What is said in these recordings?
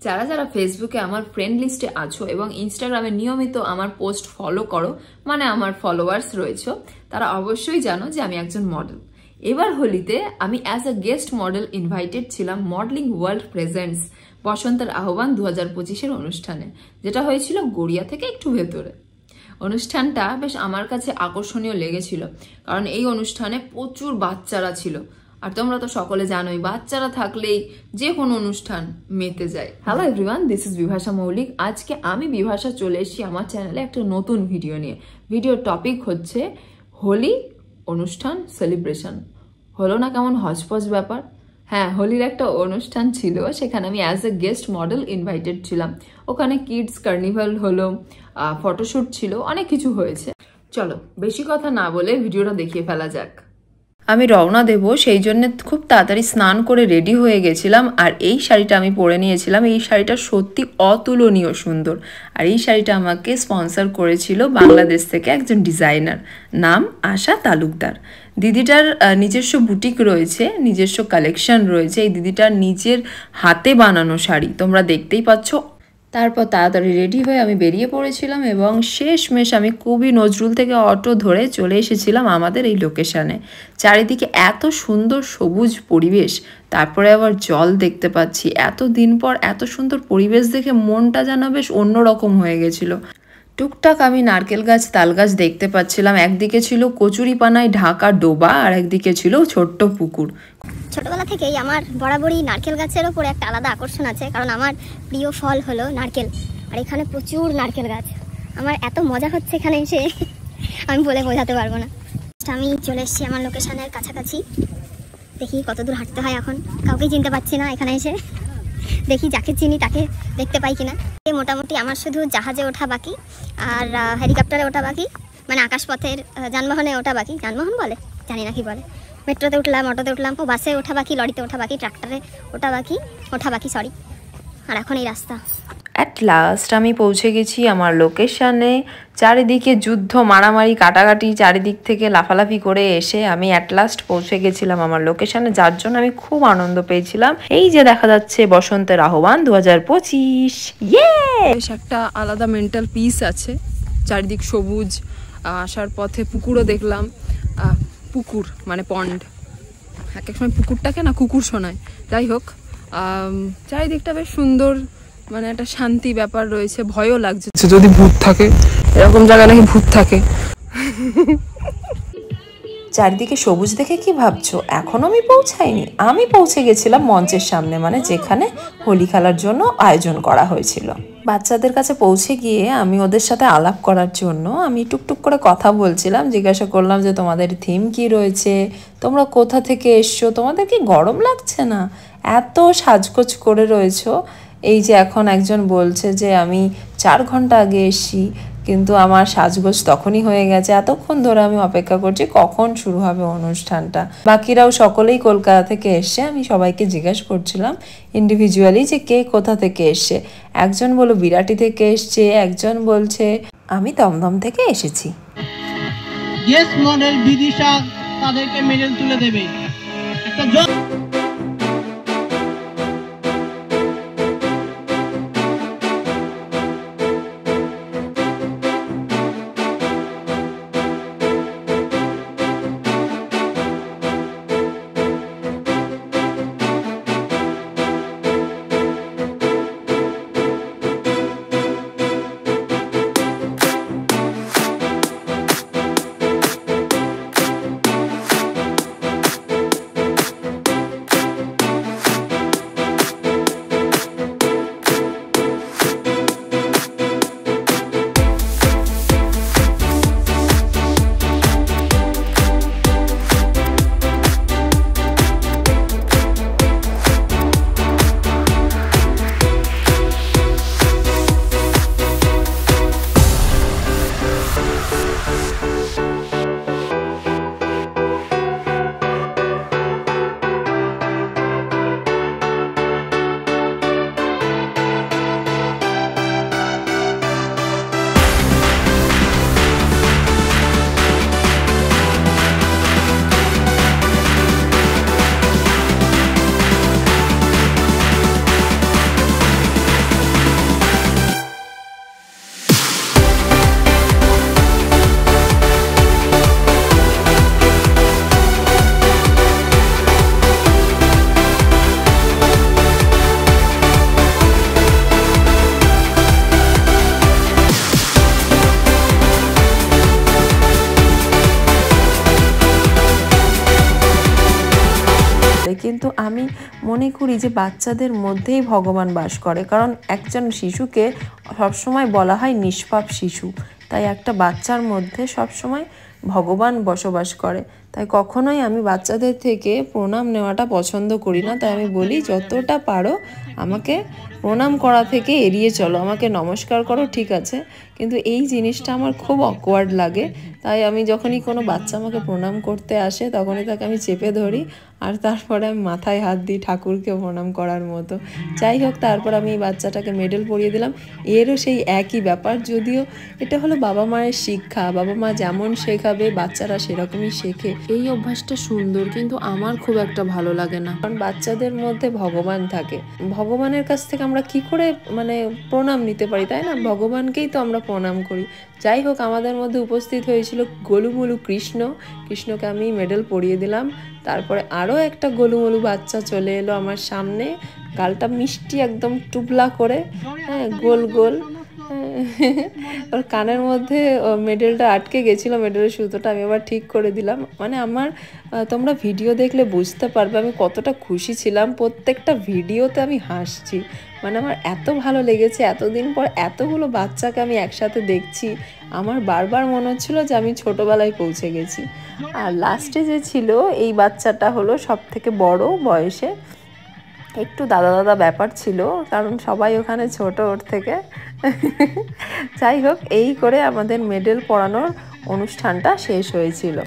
যারা যারা ফেসবুকে আমার ফ্রেন্ড লিস্টে আছো এবং ইনস্টাগ্রামে নিয়মিত আমার পোস্ট ফলো করো, মানে আমার ফলোয়ার্স রয়েছে, তারা অবশ্যই জানো যে আমি একজন মডেল। এবার হোলিতে আমি as a guest model invited ছিলাম মডেলিং ওয়ার্ল্ড প্রেজেন্টস বসন্তের আহ্বান 2025-এর অনুষ্ঠানে, যেটা হয়েছিল গড়িয়া থেকে একটু ভেতরে। অনুষ্ঠানটা বেশ আমার কাছে আকর্ষণীয় লেগেছিল, কারণ এই অনুষ্ঠানে প্রচুর বাচ্চারা ছিল। আর তোমরা তো সকলে জানোই বাচ্চারা থাকলেই যে কোনো অনুষ্ঠান মেতে যায়। Hello everyone, this is Bibhasha মৌলিক। আজকে আমি বিভাষা চলে এসেছি আমার চ্যানেলে একটা নতুন ভিডিও নিয়ে। ভিডিওর টপিক হচ্ছে হোলি অনুষ্ঠান সেলিব্রেশন। হলো না কেমন হজপজ ব্যাপার? হ্যাঁ, হোলির একটা অনুষ্ঠান ছিল, সেখানে আমি as a guest model invited ছিলাম। ওখানে কিডস কার্নিভাল হলো, ফটোশ্যুট ছিল, অনেক কিছু হয়েছে। চলো বেশি কথা না বলে ভিডিওটা দেখিয়ে ফেলা যাক। আমি রওনা দেব, সেই জন্য খুব তাড়াতাড়ি স্নান করে রেডি হয়ে গেছিলাম। আর এই শাড়িটা আমি পরে নিয়েছিলাম। এই শাড়িটা সত্যি অতুলনীয় সুন্দর। আর এই শাড়িটা আমাকে স্পন্সর করেছিল বাংলাদেশ থেকে একজন ডিজাইনার, নাম আশা তালুকদার। দিদিটার নিজস্ব বুটিক রয়েছে, নিজস্ব কালেকশন রয়েছে। এই দিদিটার নিজের হাতে বানানো শাড়ি তোমরা দেখতেই পাচ্ছ। তারপর তাড়াতাড়ি রেডি হয়ে আমি বেরিয়ে পড়েছিলাম এবং শেষমেশ আমি কবি নজরুল থেকে অটো ধরে চলে এসেছিলাম আমাদের এই লোকেশানে। চারিদিকে এত সুন্দর সবুজ পরিবেশ, তারপরে আবার জল দেখতে পাচ্ছি। এত দিন পর এত সুন্দর পরিবেশ দেখে মনটা যেন বেশ অন্যরকম হয়ে গেছিলো। টুকটাক আমি নারকেল গাছ, তাল গাছ দেখতে পাচ্ছিলাম। একদিকে ছিল কচুরিপানায় ঢাকা ডোবা, আর একদিকে ছিল ছোট্ট পুকুর। ছোটবেলা থেকেই আমার বরাবরই নারকেল গাছের ওপর একটা আলাদা আকর্ষণ আছে, কারণ আমার প্রিয় ফল হলো নারকেল। আর এখানে প্রচুর নারকেল গাছ। আমার এত মজা হচ্ছে এখানে এসে, আমি বলে বোঝাতে পারবো না। আমি চলে এসেছি আমার লোকেশনের কাছাকাছি। দেখি কত দূর হাঁটতে হয় এখন, কাউকেই চিনতে পারছি না। এখানে এসে দেখি যাকে চিনি তাকে দেখতে পাই কিনা। মোটামুটি আমার শুধু জাহাজে ওঠা বাকি, আর হেলিকপ্টারে ওঠা বাকি, মানে আকাশপথের যানবাহনে ওঠা বাকি। যানবাহন বলে, জানি না কি বলে। মেট্রোতে উঠলাম, অটোতে উঠলাম, ও বাসে ওঠা বাকি, লরিতে ওঠা বাকি, ট্রাক্টরে ওঠা বাকি সরি। আর এখন এই রাস্তা। অ্যাট লাস্ট আমি পৌঁছে গেছি আমার লোকেশানে। চারিদিকে যুদ্ধ, মারামারি, কাটাকাটি, চারিদিক থেকে লাফালাফি করে এসে আমি অ্যাট লাস্ট পৌঁছে গেছিলাম আমার লোকেশানে, যার জন্য আমি খুব আনন্দ পেয়েছিলাম। এই যে দেখা যাচ্ছে বসন্তের আহ্বান 2025। বেশ একটা আলাদা মেন্টাল পিস আছে। চারিদিক সবুজ, আসার পথে পুকুরও দেখলাম। পুকুর মানে পন্ড, এক এক সময় পুকুরটাকে না কুকুর শোনায়। যাই হোক, চারিদিকটা বেশ সুন্দর, মানে একটা শান্তি ব্যাপার রয়েছে। ভয়ও লাগছে যদি ভূত থাকে, এরকম জায়গায় নাকি ভূত থাকে। চারিদিকে সবুজ দেখে কি ভাবছো? এখনো আমি পৌঁছাইনি। আমি পৌঁছে গেছিলাম মঞ্চের সামনে, মানে যেখানে হোলি খেলার জন্য আয়োজন করা হয়েছিল। বাচ্চাদের কাছে পৌঁছে গিয়ে আমি ওদের সাথে আলাপ করার জন্য আমি টুকটুক করে কথা বলছিলাম। জিজ্ঞাসা করলাম যে তোমাদের থিম কি রয়েছে, তোমরা কোথা থেকে এসছো, তোমাদের কি গরম লাগছে না, এত সাজগোজ করে রয়েছো। এই যে এখন একজন বলছে যে আমি 4 ঘন্টা আগে এসছি, কিন্তু আমার সাজগোজ তখনই হয়ে গেছে। এতক্ষণ ধরে আমি অপেক্ষা করছি কখন শুরু হবে অনুষ্ঠানটা। বাকিরাও সকলেই কলকাতা থেকে এসছে। আমি সবাইকে জিজ্ঞেস করছিলাম ইন্ডিভিজুয়ালি যে কে কোথা থেকে এসছে। একজন বলল বিরাটি থেকে এসছে, একজন বলছে আমি দমদম থেকে এসেছি। গেস্ট মডেল বিদিশা তাদেরকে মেডেল তুলে দেবে। একটা আমি মনে করি যে বাচ্চাদের মধ্যেই ভগবান বাস করে, কারণ একজন শিশুকে সবসময় বলা হয় নিষ্পাপ শিশু, তাই একটা বাচ্চার মধ্যে সবসময় ভগবান বসবাস করে। তাই কখনোই আমি বাচ্চাদের থেকে প্রণাম নেওয়াটা পছন্দ করি না। তাই আমি বলি যতটা পারো আমাকে প্রণাম করা থেকে এড়িয়ে চলো, আমাকে নমস্কার করো ঠিক আছে, কিন্তু এই জিনিসটা আমার খুব অকওয়ার্ড লাগে। তাই আমি যখনই কোনো বাচ্চা আমাকে প্রণাম করতে আসে তখনই তাকে আমি চেপে ধরি আর তারপরে আমি মাথায় হাত দিই ঠাকুরকে প্রণাম করার মতো। যাই হোক, তারপর আমি এই বাচ্চাটাকে মেডেল পরিয়ে দিলাম। এরও সেই একই ব্যাপার, যদিও এটা হলো বাবা মায়ের শিক্ষা, বাবা মা যেমন শেখাবে বাচ্চারা সেরকমই শেখে। এই অভ্যাসটা সুন্দর, কিন্তু আমার খুব একটা ভালো লাগে না, কারণ বাচ্চাদের মধ্যে ভগবান থাকে। ভগবানের কাছ থেকে আমরা কি করে প্রণাম নিতে পারি, তাই না? ভগবানকেই তো আমরা প্রণাম করি। যাই হোক, আমাদের মধ্যে উপস্থিত হয়েছিল গোলুমোলু কৃষ্ণকে আমি মেডেল পরিয়ে দিলাম। তারপরে আরও একটা গোলুমোলু বাচ্চা চলে এলো আমার সামনে, গালটা মিষ্টি একদম টুবলা করে, হ্যাঁ গোল গোল, ওর কানের মধ্যে মেডেলটা আটকে গেছিলো, মেডেলের সুতোটা আমি আবার ঠিক করে দিলাম। আমার তোমরা ভিডিও দেখলে বুঝতে পারবে আমি কতটা খুশি ছিলাম। প্রত্যেকটা ভিডিওতে আমি হাসছি, আমার এত ভালো লেগেছে। এতদিন পর এতগুলো বাচ্চাকে আমি একসাথে দেখছি, আমার বারবার মনে হচ্ছিলো যে আমি ছোটোবেলায় পৌঁছে গেছি। আর লাস্টে যে ছিল এই বাচ্চাটা হলো সব থেকে বড় বয়সে, একটু দাদা ব্যাপার ছিল, কারণ সবাই ওখানে ছোট ওর থেকে। যাই হোক, এই করে আমাদের মেডেল পড়ানোর অনুষ্ঠানটা শেষ হয়েছিল।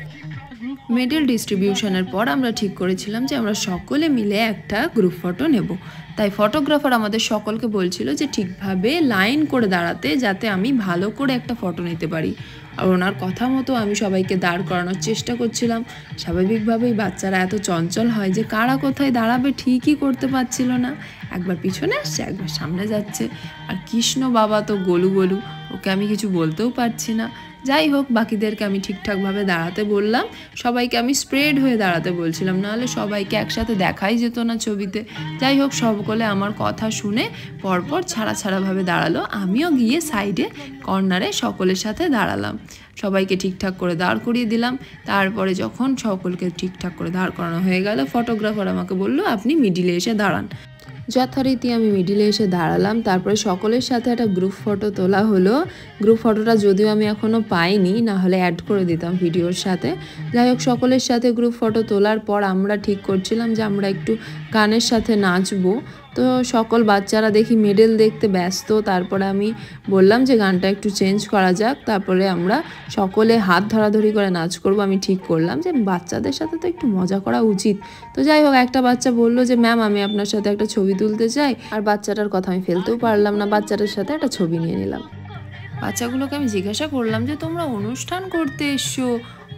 মেডেল ডিস্ট্রিবিউশনের পর আমরা ঠিক করেছিলাম যে আমরা সকলে মিলে একটা গ্রুপ ফটো নেব। তাই ফটোগ্রাফার আমাদের সকলকে বলছিল যে ঠিকভাবে লাইন করে দাঁড়াতে, যাতে আমি ভালো করে একটা ফটো নিতে পারি। আর ওনার কথা মতো আমি সবাইকে দাঁড় করানোর চেষ্টা করছিলাম। স্বাভাবিকভাবেই বাচ্চারা এত চঞ্চল হয় যে কারা কোথায় দাঁড়াবে ঠিকই করতে পারছিল না, একবার পিছনে আসছে একবার সামনে যাচ্ছে। আর কৃষ্ণ বাবা তো গোলু, ওকে আমি কিছু বলতেও পারছি না। যাই হোক, বাকিদেরকে আমি ঠিকঠাকভাবে দাঁড়াতে বললাম, সবাইকে আমি স্প্রেড হয়ে দাঁড়াতে বলছিলাম, নাহলে সবাইকে একসাথে দেখাই যেত না ছবিতে। যাই হোক, সকলে আমার কথা শুনে পরপর ছাড়াভাবে দাঁড়ালো। আমিও গিয়ে সাইডে কর্নারে সকলের সাথে দাঁড়ালাম, সবাইকে ঠিকঠাক করে দাঁড় করিয়ে দিলাম। তারপরে যখন সকলকে ঠিকঠাক করে দাঁড় করানো হয়ে গেল, ফটোগ্রাফার আমাকে বলল আপনি মিডিলে এসে দাঁড়ান। যথারীতি আমি মিডিলে এসে দাঁড়ালাম। তারপরে সকলের সাথে একটা গ্রুপ ফটো তোলা হলো। গ্রুপ ফটোটা যদিও আমি এখনও পাইনি, না হলে অ্যাড করে দিতাম ভিডিওর সাথে। যাই হোক, সকলের সাথে গ্রুপ ফটো তোলার পর আমরা ঠিক করছিলাম যে আমরা একটু গানের সাথে নাচবো। তো সকল বাচ্চারা দেখি মেডেল দেখতে ব্যস্ত। তারপরে আমি বললাম যে গানটা একটু চেঞ্জ করা যাক, তারপরে আমরা সকলে হাত ধরাধরি করে নাচ করব। আমি ঠিক করলাম যে বাচ্চাদের সাথে তো একটু মজা করা উচিত। তো যাই হোক, একটা বাচ্চা বললো যে ম্যাম আমি আপনার সাথে একটা ছবি তুলতে চাই। আর বাচ্চাটার কথা আমি ফেলতেও পারলাম না, বাচ্চাটার সাথে একটা ছবি নিয়ে নিলাম। বাচ্চাগুলোকে আমি জিজ্ঞাসা করলাম যে তোমরা অনুষ্ঠান করতে এসছো,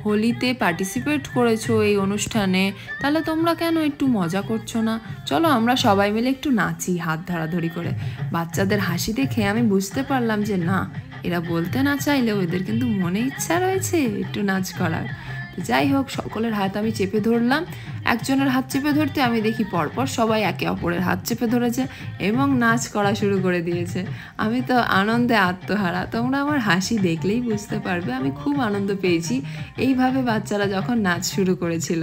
হোলিতে পার্টিসিপেট করেছো এই অনুষ্ঠানে, তাহলে তোমরা কেন একটু মজা করছো না? চলো আমরা সবাই মিলে একটু নাচি হাত ধরাধরি করে। বাচ্চাদের হাসি দেখে আমি বুঝতে পারলাম যে না, এরা বলতে না চাইলেও এদের কিন্তু মনে ইচ্ছা রয়েছে একটু নাচ করার। যাই হোক, সকলের হাত আমি চেপে ধরলাম। একজনের হাত চেপে ধরতে আমি দেখি পরপর সবাই একে অপরের হাত চেপে ধরেছে এবং নাচ করা শুরু করে দিয়েছে। আমি তো আনন্দে আত্মহারা, তোমরা আমার হাসি দেখলেই বুঝতে পারবে আমি খুব আনন্দ পেয়েছি এইভাবে বাচ্চারা যখন নাচ শুরু করেছিল।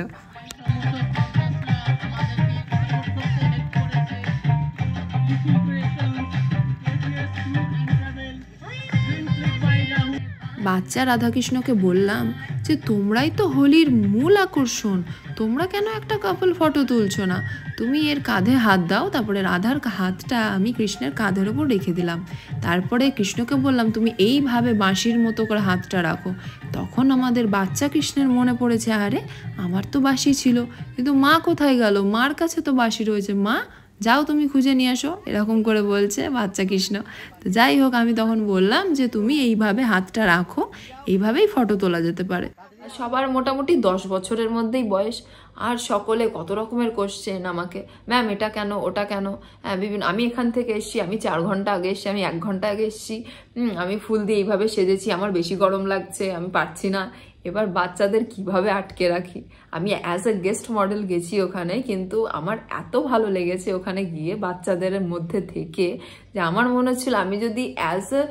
বাচ্চা রাধাকৃষ্ণকে বললাম যে তোমরাই তো হোলির মূল আকর্ষণ, তোমরা কেন একটা কাপল ফটো তুলছো না? তুমি এর কাঁধে হাত দাও। তারপরে রাধার হাতটা আমি কৃষ্ণের কাঁধের ওপর রেখে দিলাম। তারপরে কৃষ্ণকে বললাম তুমি এইভাবে বাঁশির মতো করে হাতটা রাখো। তখন আমাদের বাচ্চা কৃষ্ণের মনে পড়েছে, আরে আমার তো বাঁশি ছিল, কিন্তু মা কোথায় গেল? মার কাছে তো বাঁশি রয়েছে, মা যাও তুমি খুঁজে নিয়ে আসো, এরকম করে বলছে বাচ্চা কৃষ্ণ। তো যাই হোক, আমি তখন বললাম যে তুমি এইভাবে হাতটা রাখো, এইভাবেই ফটো তোলা যেতে পারে। সবার মোটামুটি 10 বছরের মধ্যেই বয়স, আর সকলে কত রকমের কোশ্চেন আমাকে, ম্যাম এটা কেন ওটা কেন, বিভিন্ন আমি এখান থেকে এসছি, আমি 4 ঘন্টা আগে এসছি, আমি 1 ঘন্টা আগে এসছি, আমি ফুল দিয়ে এইভাবে সেজেছি, আমার বেশি গরম লাগছে, আমি পারছি না, এবার বাচ্চাদের কিভাবে আটকে রাখি। আমি অ্যাজ এ গেস্ট মডেল গেছি ওখানে, কিন্তু আমার এত ভালো লেগেছে ওখানে গিয়ে বাচ্চাদের মধ্যে থেকে, যে আমার মনে হচ্ছিল আমি যদি অ্যাজ এ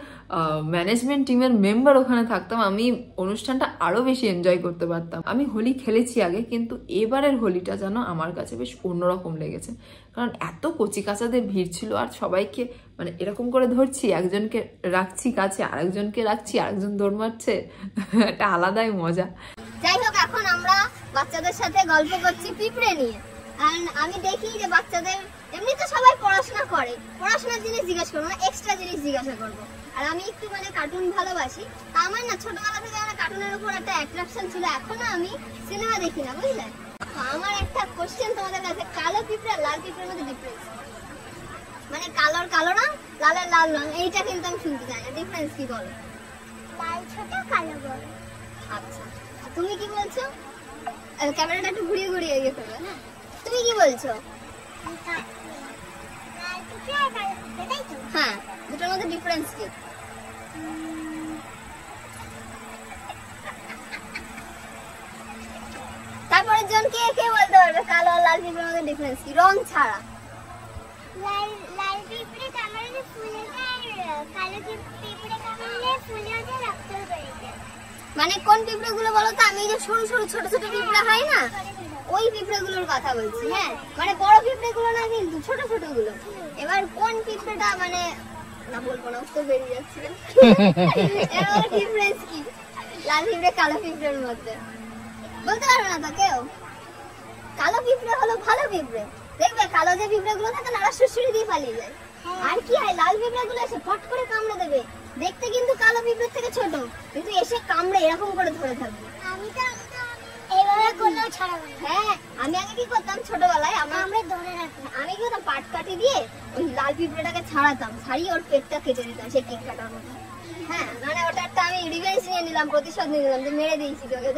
ম্যানেজমেন্ট টিমের মেম্বার ওখানে থাকতাম, আমি অনুষ্ঠানটা আরো বেশি এনজয় করতে পারতাম। আমি হোলি খেলেছি আগে, কিন্তু এবারের হোলিটা যেন আমার কাছে বেশ অন্যরকম লেগেছে, কারণ এত কচি কাচাদের ভিড় ছিল, আর সবাইকে মানে এরকম করে ধরছি, একজনকে রাখছি কাছে, আরেকজনকে রাখছি, আরেকজন দৌড় মারছে, একটা আলাদাই মজা। যাই হোক, এখন আমরা বাচ্চাদের সাথে গল্প করছি পিঁপড়ে নিয়ে। আমি দেখি যে বাচ্চাদের এমনি তো সবাই পড়াশোনা করে, পড়াশোনার জিনিস জিজ্ঞাসা করবো না, এক্সট্রা জিনিস জিজ্ঞাসা করবো। আর আমি একটু মানে কার্টুন ভালোবাসি, তা আমার না ছোটবেলা থেকে আমার কার্টুনের উপর একটা অ্যাট্রাকশন ছিল। এখনো আমি সিনেমা দেখি না, বুঝলে। আমার একটা কোশ্চেন তোমাদের কাছে, কালো পিঁপড়ে আর লাল পিঁপড়ের মধ্যে ডিফারেন্স, মানে কালোর কালো রং, লালের লাল রং, এইটা কিন্তু আমি শুনতে চাই না। ডিফারেন্স কি বলো? লাল ছোট, কালো বড়। আচ্ছা, তুমি কি বলছো? ক্যামেরাটা একটু ঘুরিয়ে ঘুরিয়ে ইয়ে করবে না। তুমি কি বলছো? হ্যাঁ, দুটোর মধ্যে ডিফারেন্স কি? তারপরের জন কে কে বলতে পারবে কালো আর লাল পিঁপড়ের মধ্যে ডিফারেন্স কি, রং ছাড়া? লাল পিঁপড়ে কামড়ালে ফুলে যায়, কালো পিঁপড়ে কামড়ালে ফুলে যায়, রক্ত বেরিয়ে যায়। মানে কোন পিঁপড়ে গুলো বলো তো? আমি যে সরু সরু ছোট ছোট পিঁপড়ে হয় না, ওই পিঁপড়ে গুলোর কথা বলছি। হ্যাঁ, মানে বড় পিঁপড়ে গুলো না, কিন্তু ছোট ছোট গুলো। এবার কোন পিঁপড়েটা মানে না বলবো না, তো বেরিয়ে যাচ্ছে। এবার ডিফারেন্স কি লাল পিঁপড়ে কালো পিঁপড়ের মধ্যে? বলতে পারবে না তো কেউ? কালো পিঁপড়ে হলো ভালো পিঁপড়ে, দেখবে কালো যে পিঁপড়ে গুলো থাকে না, ওরা সুড়সুড়ি দিয়ে পালিয়ে যায়। আর কি হয়, লাল পিঁপড়ে গুলো এসে ফট করে কামড়ে দেবে। দেখতে কিন্তু কালো পিঁপড়ের থেকে ছোট, কিন্তু এসে কামড়ে এরকম করে ধরে থাকবে। আমি তো এইভাবে করলেও ছাড়াবো। হ্যাঁ, আমি আগে কি করতাম ছোটবেলায়, আমি ধরে রাখতাম, আমি কি করতাম, পাট কাঠি দিয়ে ওই লাল পিঁপড়েটাকে ছাড়াতাম, ছাড়িয়ে ওর পেটটা কেটে দিতাম, সে কেক কাটার মতো। হ্যাঁ, মানে ওটা একটা আমি রিভেঞ্জ নিয়ে নিলাম, প্রতিশোধ নিয়ে নিলাম, যে মেরে দিয়েছি তোকে,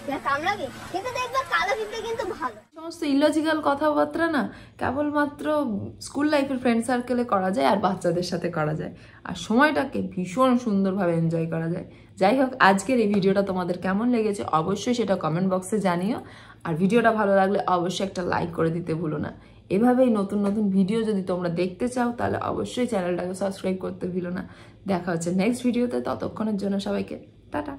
যা কামড়াবি। কিন্তু দেখবে কালো পিঁপড়ে কিন্তু ভালো। সমস্ত ইলজিক্যাল কথাবার্তা না কেবলমাত্র স্কুল লাইফের ফ্রেন্ড সার্কেলে করা যায়, আর বাচ্চাদের সাথে করা যায়, আর সময়টাকে ভীষণ সুন্দরভাবে এনজয় করা যায়। যাই হোক, আজকের এই ভিডিওটা তোমাদের কেমন লেগেছে অবশ্যই সেটা কমেন্ট বক্সে জানিও, আর ভিডিওটা ভালো লাগলে অবশ্যই একটা লাইক করে দিতে ভুলো না। এভাবেই নতুন নতুন ভিডিও যদি তোমরা দেখতে চাও, তাহলে অবশ্যই চ্যানেলটাকে সাবস্ক্রাইব করতে ভুলো না। দেখা হচ্ছে নেক্সট ভিডিওতে, ততক্ষণের জন্য সবাইকে টাটা।